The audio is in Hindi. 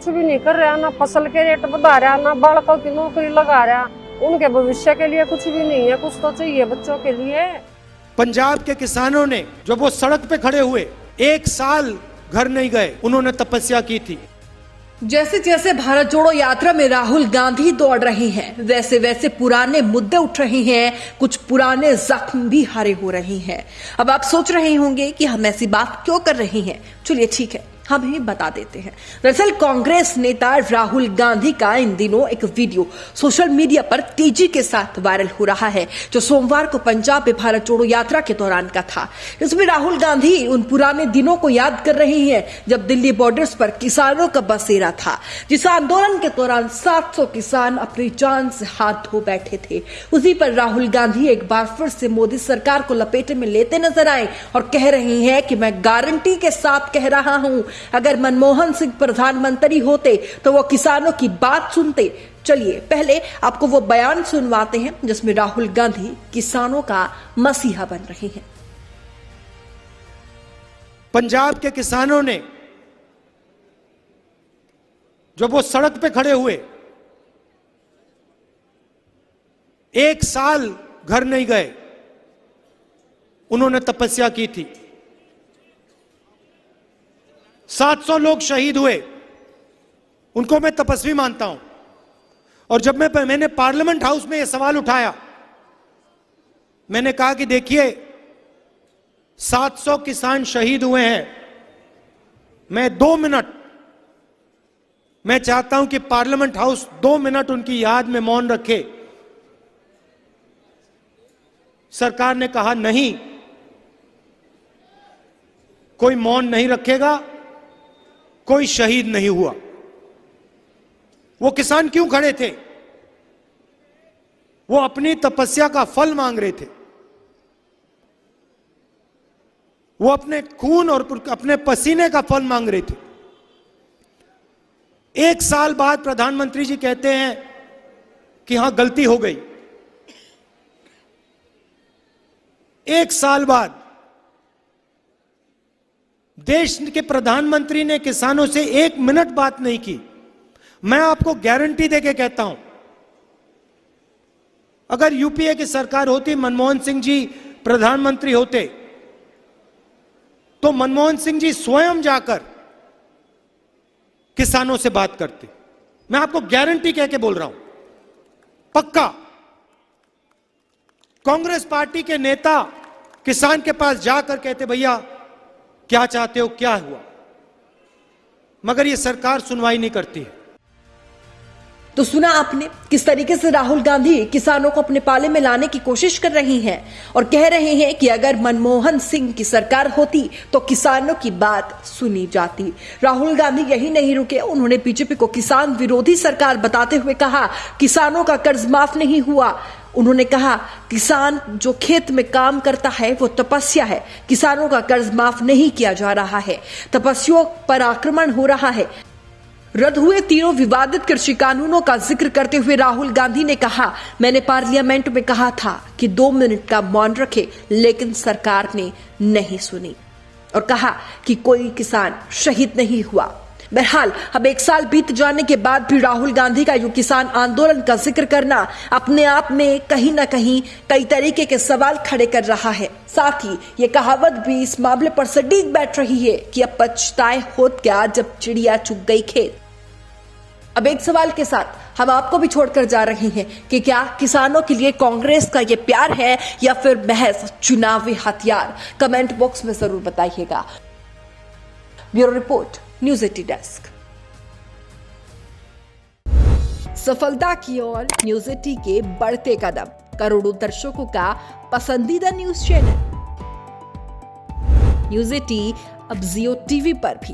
कुछ भी नहीं कर रहा, ना फसल के रेट बढ़ा रहा, ना बालकों की नौकरी लगा रहा, उनके भविष्य के लिए कुछ भी नहीं है। कुछ तो चाहिए बच्चों के लिए। पंजाब के किसानों ने जब वो सड़क पे खड़े हुए, 1 साल घर नहीं गए, उन्होंने तपस्या की थी। जैसे जैसे भारत जोड़ो यात्रा में राहुल गांधी दौड़ रहे हैं, वैसे वैसे पुराने मुद्दे उठ रहे हैं, कुछ पुराने जख्म भी हरे हो रहे हैं। अब आप सोच रहे होंगे कि हम ऐसी बात क्यों कर रहे हैं। चलिए ठीक है, हम ही बता देते हैं। दरअसल कांग्रेस नेता राहुल गांधी का इन दिनों एक वीडियो सोशल मीडिया पर तेजी के साथ वायरल हो रहा है, जो सोमवार को पंजाब में भारत जोड़ो यात्रा के दौरान का था। इसमें राहुल गांधी उन पुराने दिनों को याद कर रहे हैं जब दिल्ली बॉर्डर्स पर किसानों का बसेरा था, जिस आंदोलन के दौरान 700 किसान अपनी जान से हाथ धो बैठे थे। उसी पर राहुल गांधी एक बार फिर से मोदी सरकार को लपेटे में लेते नजर आए और कह रहे हैं कि मैं गारंटी के साथ कह रहा हूं, अगर मनमोहन सिंह प्रधानमंत्री होते तो वो किसानों की बात सुनते। चलिए पहले आपको वो बयान सुनवाते हैं जिसमें राहुल गांधी किसानों का मसीहा बन रहे हैं। पंजाब के किसानों ने जब वो सड़क पे खड़े हुए, 1 साल घर नहीं गए, उन्होंने तपस्या की थी। 700 लोग शहीद हुए, उनको मैं तपस्वी मानता हूं। और जब मैंने पार्लियामेंट हाउस में यह सवाल उठाया, मैंने कहा कि देखिए 700 किसान शहीद हुए हैं, मैं 2 मिनट मैं चाहता हूं कि पार्लियामेंट हाउस 2 मिनट उनकी याद में मौन रखे। सरकार ने कहा नहीं, कोई मौन नहीं रखेगा, कोई शहीद नहीं हुआ। वो किसान क्यों खड़े थे? वो अपनी तपस्या का फल मांग रहे थे। वो अपने खून और अपने पसीने का फल मांग रहे थे। 1 साल बाद प्रधानमंत्री जी कहते हैं कि हां गलती हो गई। 1 साल बाद देश के प्रधानमंत्री ने किसानों से 1 मिनट बात नहीं की। मैं आपको गारंटी देके कहता हूं, अगर यूपीए की सरकार होती, मनमोहन सिंह जी प्रधानमंत्री होते, तो मनमोहन सिंह जी स्वयं जाकर किसानों से बात करते। मैं आपको गारंटी कह के बोल रहा हूं, पक्का। कांग्रेस पार्टी के नेता किसान के पास जाकर कहते, भैया क्या चाहते हो, क्या हुआ? मगर ये सरकार सुनवाई नहीं करती है। तो सुना आपने किस तरीके से राहुल गांधी किसानों को अपने पाले में लाने की कोशिश कर रही हैं और कह रहे हैं कि अगर मनमोहन सिंह की सरकार होती तो किसानों की बात सुनी जाती। राहुल गांधी यही नहीं रुके, उन्होंने बीजेपी को किसान विरोधी सरकार बताते हुए कहा किसानों का कर्ज माफ नहीं हुआ। उन्होंने कहा किसान जो खेत में काम करता है वो तपस्या है, किसानों का कर्ज माफ नहीं किया जा रहा है, तपस्याओं पर आक्रमण हो रहा है। रद्द हुए तीनों विवादित कृषि कानूनों का जिक्र करते हुए राहुल गांधी ने कहा, मैंने पार्लियामेंट में कहा था कि 2 मिनट का मौन रखे, लेकिन सरकार ने नहीं सुनी और कहा कि कोई किसान शहीद नहीं हुआ। बहरहाल अब 1 साल बीत जाने के बाद भी राहुल गांधी का किसान आंदोलन का जिक्र करना अपने आप में कहीं ना कहीं कई तरीके के सवाल खड़े कर रहा है। साथ ही ये कहावत भी इस मामले पर सटीक बैठ रही है कि अब पछताए होत क्या जब चिड़िया चुग गई खेत। अब एक सवाल के साथ हम आपको भी छोड़कर जा रहे हैं कि क्या किसानों के लिए कांग्रेस का ये प्यार है या फिर महज चुनावी हथियार? कमेंट बॉक्स में जरूर बताइएगा। Bureau report, news 18 desk. सफलता की ओर न्यूज़ 18 के बढ़ते कदम, करोड़ों दर्शकों का पसंदीदा न्यूज चैनल न्यूज़ 18 अब जियो टीवी पर भी।